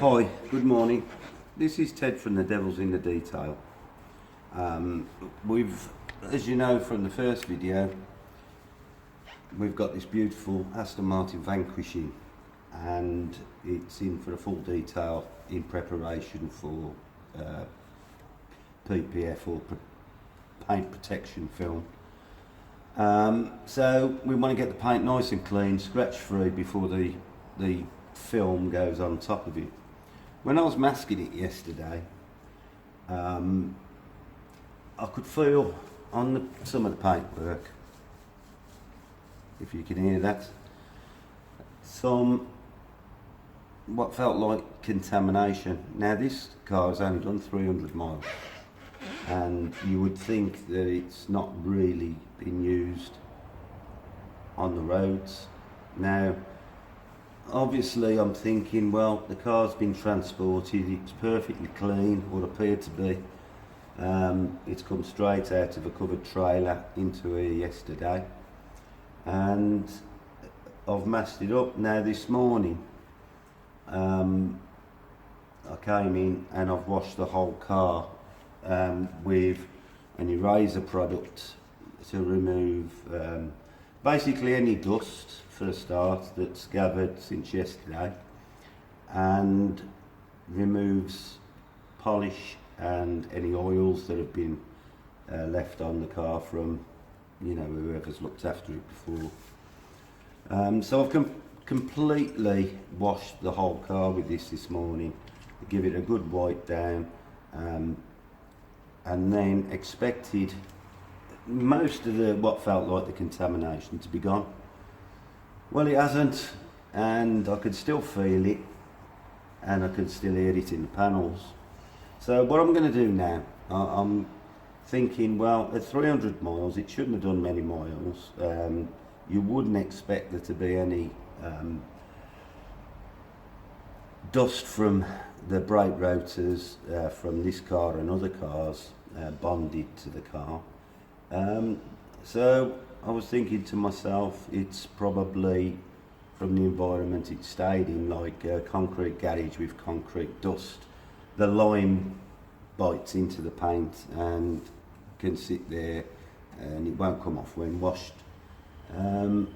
Hi, good morning. This is Ted from The Devil's in the Detail. As you know from the first video, we've got this beautiful Aston Martin Vanquishing, and it's in for a full detail in preparation for PPF or paint protection film. So we want to get the paint nice and clean, scratch free before the film goes on top of it. When I was masking it yesterday, I could feel on some of the paintwork, if you can hear that, some what felt like contamination. Now this car has only done 300 miles, and you would think that it's not really been used on the roads. Now obviously I'm thinking, well, the car's been transported, it's perfectly clean, or appeared to be. It's come straight out of a covered trailer into here yesterday, and I've masked it up. Now this morning I came in and I've washed the whole car with an eraser product to remove basically any dust for a start that's gathered since yesterday, and removes polish and any oils that have been left on the car from, you know, whoever's looked after it before. So I've completely washed the whole car with this morning, give it a good wipe down, and then expected most of what felt like the contamination to be gone. Well, it hasn't, and I could still feel it, and I could still hear it in the panels. So what I'm going to do now, I'm thinking, well, at 300 miles, it shouldn't have done many miles. You wouldn't expect there to be any dust from the brake rotors from this car and other cars bonded to the car. So I was thinking to myself, it's probably from the environment it stayed in, like a concrete garage with concrete dust. The lime bites into the paint and can sit there, and it won't come off when washed. And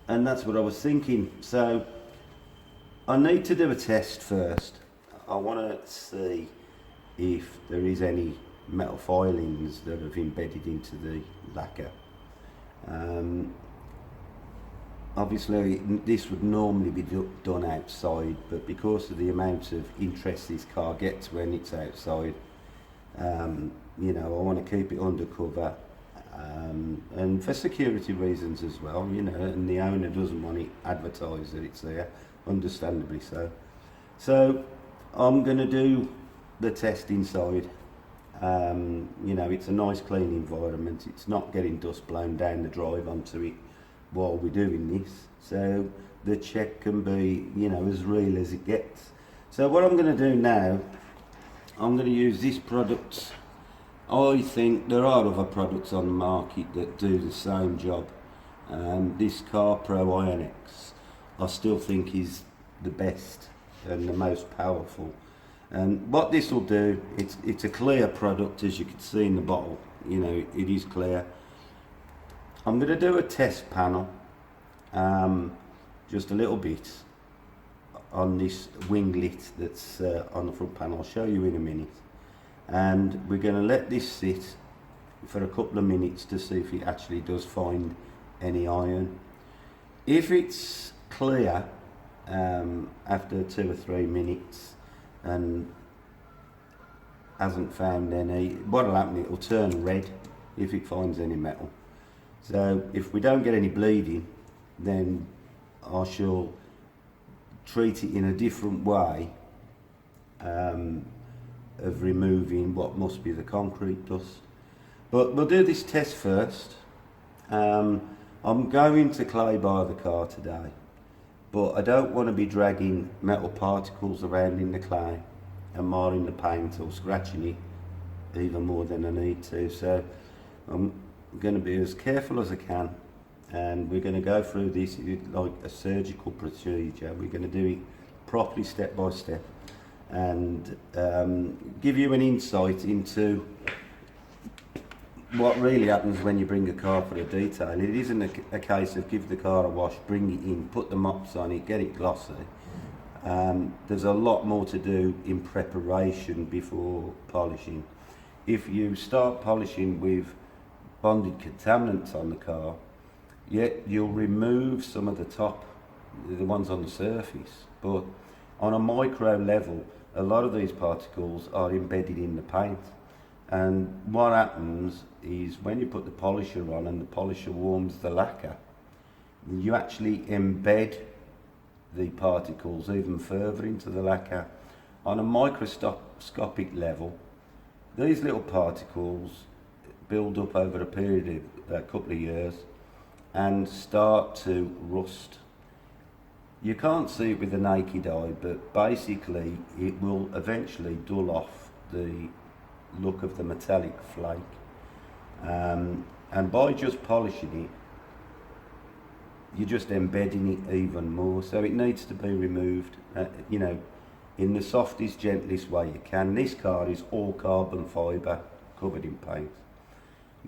that's what I was thinking. So I need to do a test first. I want to see if there is any metal filings that have embedded into the lacquer. Obviously this would normally be done outside, but because of the amount of interest this car gets when it's outside, you know, I want to keep it undercover, and for security reasons as well, you know, and the owner doesn't want it advertised that it's there, understandably so. So I'm going to do the test inside. You know, it's a nice clean environment, it's not getting dust blown down the drive onto it while we're doing this, so the check can be, you know, as real as it gets. So what I'm going to do now, I'm going to use this product. I think there are other products on the market that do the same job. This Car Pro Ion-X I still think is the best and the most powerful. And what this will do, it's a clear product, as you can see in the bottle, you know, it is clear. I'm going to do a test panel, just a little bit on this winglet that's on the front panel. I'll show you in a minute, and we're going to let this sit for a couple of minutes to see if it actually does find any iron. If it's clear after 2 or 3 minutes and hasn't found any, what'll happen, it'll turn red if it finds any metal. So if we don't get any bleeding, then I shall treat it in a different way of removing what must be the concrete dust. But we'll do this test first. I'm going to clay bar the car today, but I don't want to be dragging metal particles around in the clay and marring the paint or scratching it even more than I need to. So I'm going to be as careful as I can, and we're going to go through this like a surgical procedure. We're going to do it properly step by step and give you an insight into what really happens when you bring a car for a detail. It isn't a case of give the car a wash, bring it in, put the mops on it, get it glossy. There's a lot more to do in preparation before polishing. If you start polishing with bonded contaminants on the car, you'll remove some of the ones on the surface, but on a micro level, a lot of these particles are embedded in the paint. And what happens is when you put the polisher on and the polisher warms the lacquer, you actually embed the particles even further into the lacquer. On a microscopic level, these little particles build up over a period of a couple of years and start to rust. You can't see it with the naked eye, but basically it will eventually dull off the look of the metallic flake, and by just polishing it, you're just embedding it even more. So it needs to be removed, in the softest, gentlest way you can. This car is all carbon fibre covered in paint.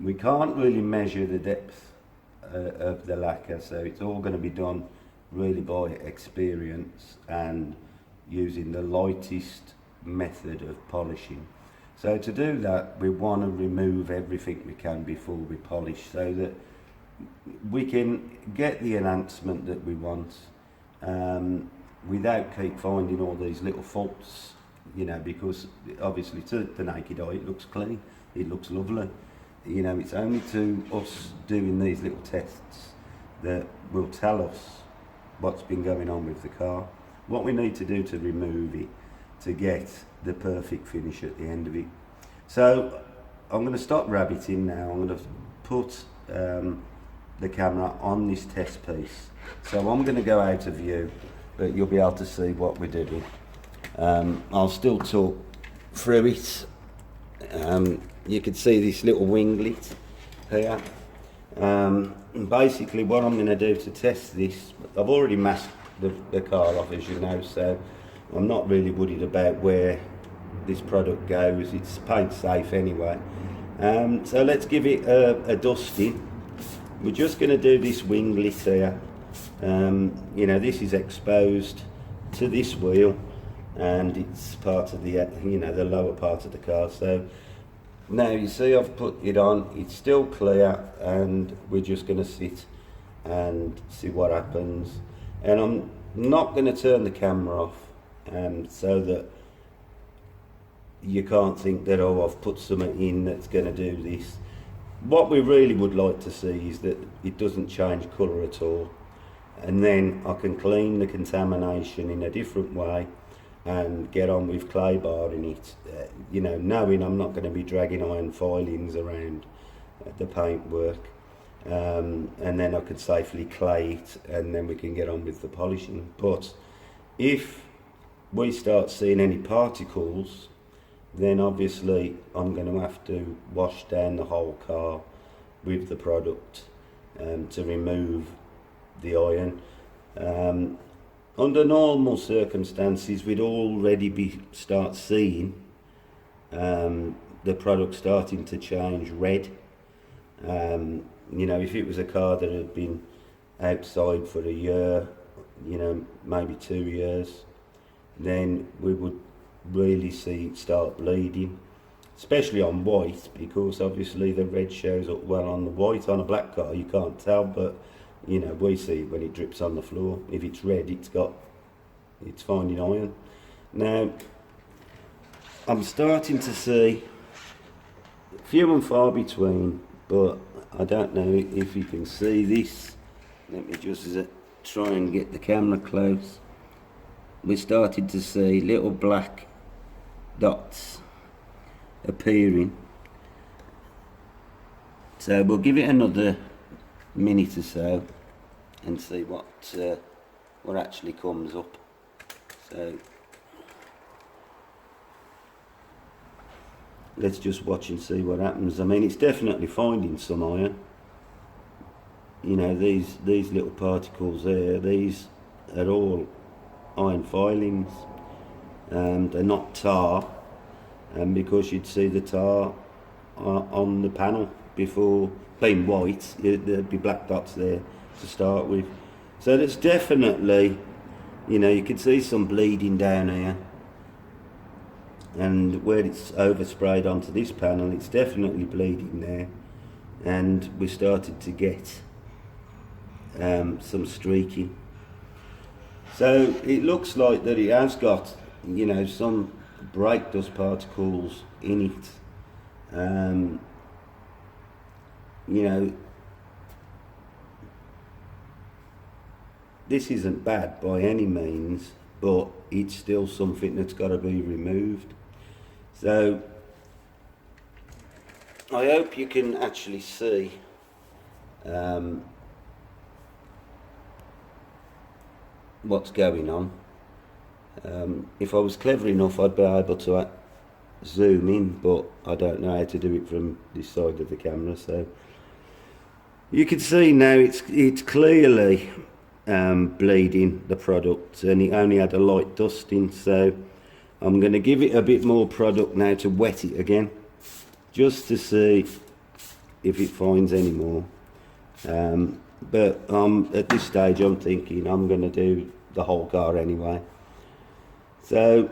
We can't really measure the depth of the lacquer, so it's all going to be done really by experience and using the lightest method of polishing. So to do that, we want to remove everything we can before we polish, so that we can get the enhancement that we want, without keep finding all these little faults, because obviously to the naked eye it looks clean, it looks lovely. It's only to us doing these little tests that will tell us what's been going on with the car, what we need to do to remove it to get the perfect finish at the end of it. So I'm going to stop rabbiting now. I'm going to put the camera on this test piece. So I'm going to go out of view, but you'll be able to see what we're doing. I'll still talk through it. You can see this little winglet here. And basically what I'm going to do to test this, I've already masked the car off, as you know, so I'm not really worried about where this product goes. It's paint safe anyway. So let's give it a dusting. We're just going to do this winglet here. This is exposed to this wheel, and it's part of the the lower part of the car. So now you see I've put it on, it's still clear, and we're just going to sit and see what happens. And I'm not going to turn the camera off, so that you can't think that, oh, I've put something in that's going to do this. What we really would like to see is that it doesn't change colour at all, and then I can clean the contamination in a different way and get on with clay barring it, knowing I'm not going to be dragging iron filings around the paintwork, and then I could safely clay it, and then we can get on with the polishing. But if we start seeing any particles, then obviously I'm going to have to wash down the whole car with the product to remove the iron. Under normal circumstances, we'd already start seeing the product starting to change red. If it was a car that had been outside for a year, maybe 2 years, then we would really see it start bleeding, especially on white, because obviously the red shows up well on the white. On a black car you can't tell, but we see it when it drips on the floor. If it's red, it's finding iron. Now I'm starting to see few and far between, but I don't know if you can see this. Let me just try and get the camera close. We started to see little black dots appearing. So we'll give it another minute or so and see what actually comes up. So let's just watch and see what happens. I mean, it's definitely finding some iron. These little particles there, these are all iron filings. They're not tar, because you'd see the tar on the panel before, plain white, there'd be black dots there to start with. So there's definitely, you can see some bleeding down here, and where it's oversprayed onto this panel, it's definitely bleeding there, and we started to get some streaking. So it looks like that it has got, some brake dust particles in it. This isn't bad by any means, but it's still something that's got to be removed. So I hope you can actually see what's going on. If I was clever enough, I'd be able to zoom in, but I don't know how to do it from this side of the camera. So you can see now it's clearly bleeding, the product, and it only had a light dusting. So I'm going to give it a bit more product now to wet it again, just to see if it finds any more. But at this stage I'm thinking I'm going to do the whole car anyway. So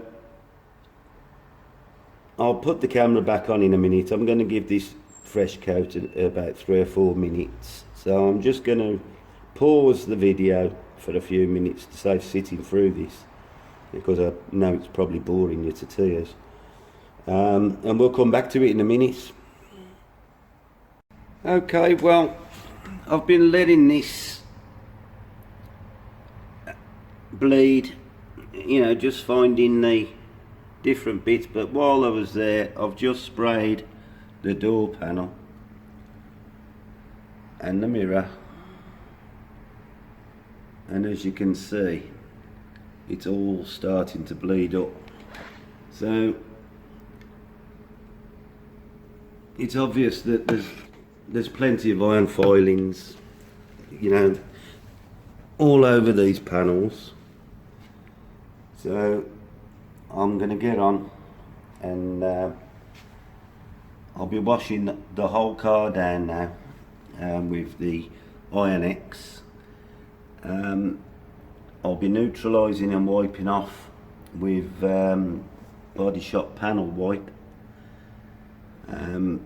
I'll put the camera back on in a minute. I'm going to give this fresh coat about 3 or 4 minutes. So I'm just going to pause the video for a few minutes to save sitting through this, because I know it's probably boring you to tears. And we'll come back to it in a minute. Okay, well, I've been letting this bleed, just finding the different bits, but while I was there, I've just sprayed the door panel and the mirror, and as you can see, it's all starting to bleed up. So it's obvious that there's plenty of iron filings, all over these panels. So I'm going to get on, and I'll be washing the whole car down now with the Iron X. I'll be neutralising and wiping off with Body Shop panel wipe, and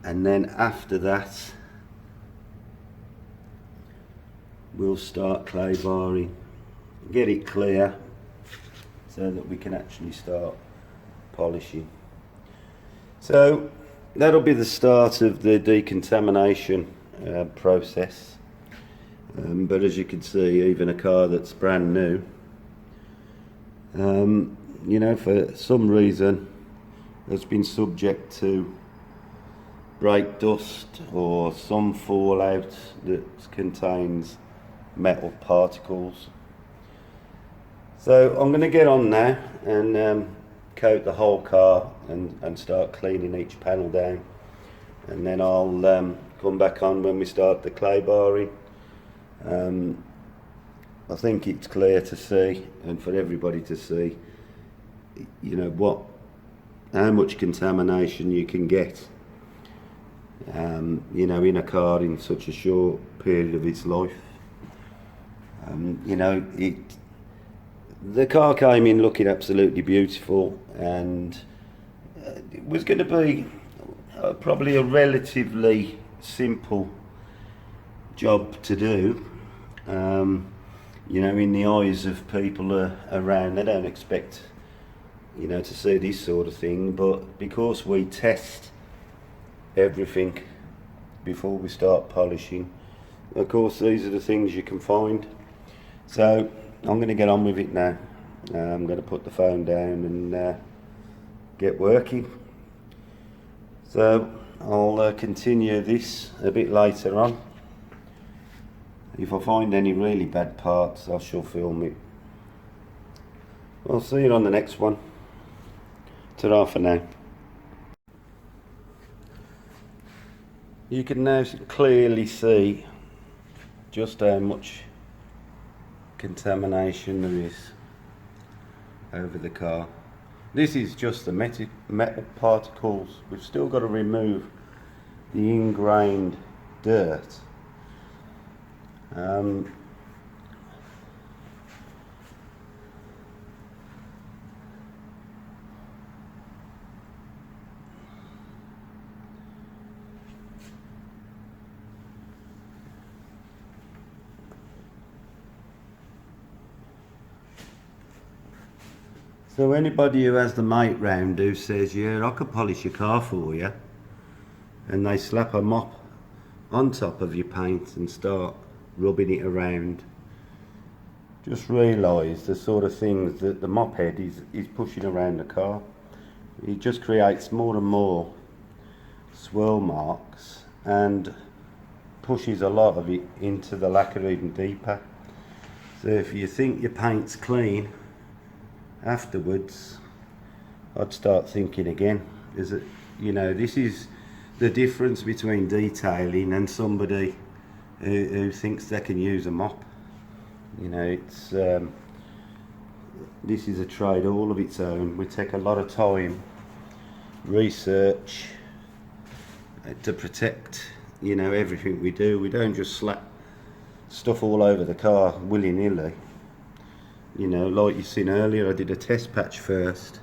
then after that we'll start clay barring, get it clear so that we can actually start polishing. So that'll be the start of the decontamination process. But as you can see, even a car that's brand new, for some reason has been subject to brake dust or some fallout that contains metal particles. So I'm going to get on now and coat the whole car and start cleaning each panel down, and then I'll come back on when we start the clay barring. I think it's clear to see, and for everybody to see, how much contamination you can get, in a car in such a short period of its life. The car came in looking absolutely beautiful, and it was going to be probably a relatively simple job to do. In the eyes of people around, they don't expect to see this sort of thing, but because we test everything before we start polishing, of course these are the things you can find. So I'm going to get on with it now. I'm going to put the phone down and get working. So I'll continue this a bit later on. If I find any really bad parts, I shall film it. I'll see you on the next one. Ta-ra for now. You can now clearly see just how much contamination there is over the car. This is just the metal particles. We've still got to remove the ingrained dirt. So anybody who has the mate round who says, yeah, I could polish your car for you, and they slap a mop on top of your paint and start rubbing it around, just realise the sort of things that the mop head is pushing around the car. It just creates more and more swirl marks and pushes a lot of it into the lacquer even deeper. So if you think your paint's clean, afterwards I'd start thinking again. Is it, you know, this is the difference between detailing and somebody who thinks they can use a mop. You know, it's this is a trade all of its own. We take a lot of time, research to protect, you know, everything we do. We don't just slap stuff all over the car willy-nilly. You know, like you've seen earlier, I did a test patch first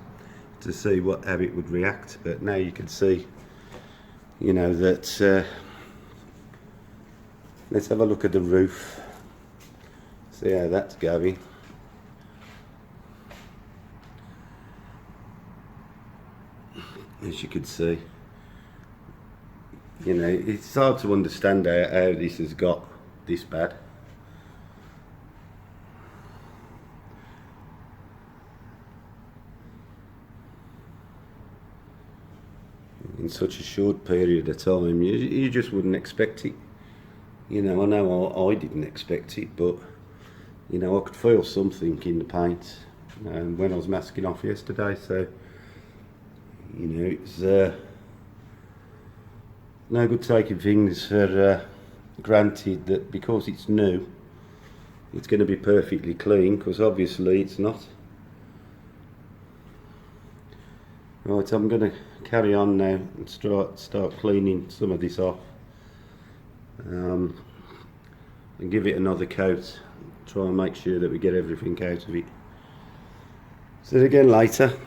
to see how it would react, but now you can see, you know, that let's have a look at the roof, see how that's going. As you can see, you know, it's hard to understand how this has got this bad. In such a short period of time, you just wouldn't expect it. You know, I know I didn't expect it, but you know, I could feel something in the paint when I was masking off yesterday. So you know, it's no good taking things for granted that because it's new, it's going to be perfectly clean, because obviously it's not. Right, I'm going to carry on now and start cleaning some of this off, and give it another coat, try and make sure that we get everything out of it. See you again later.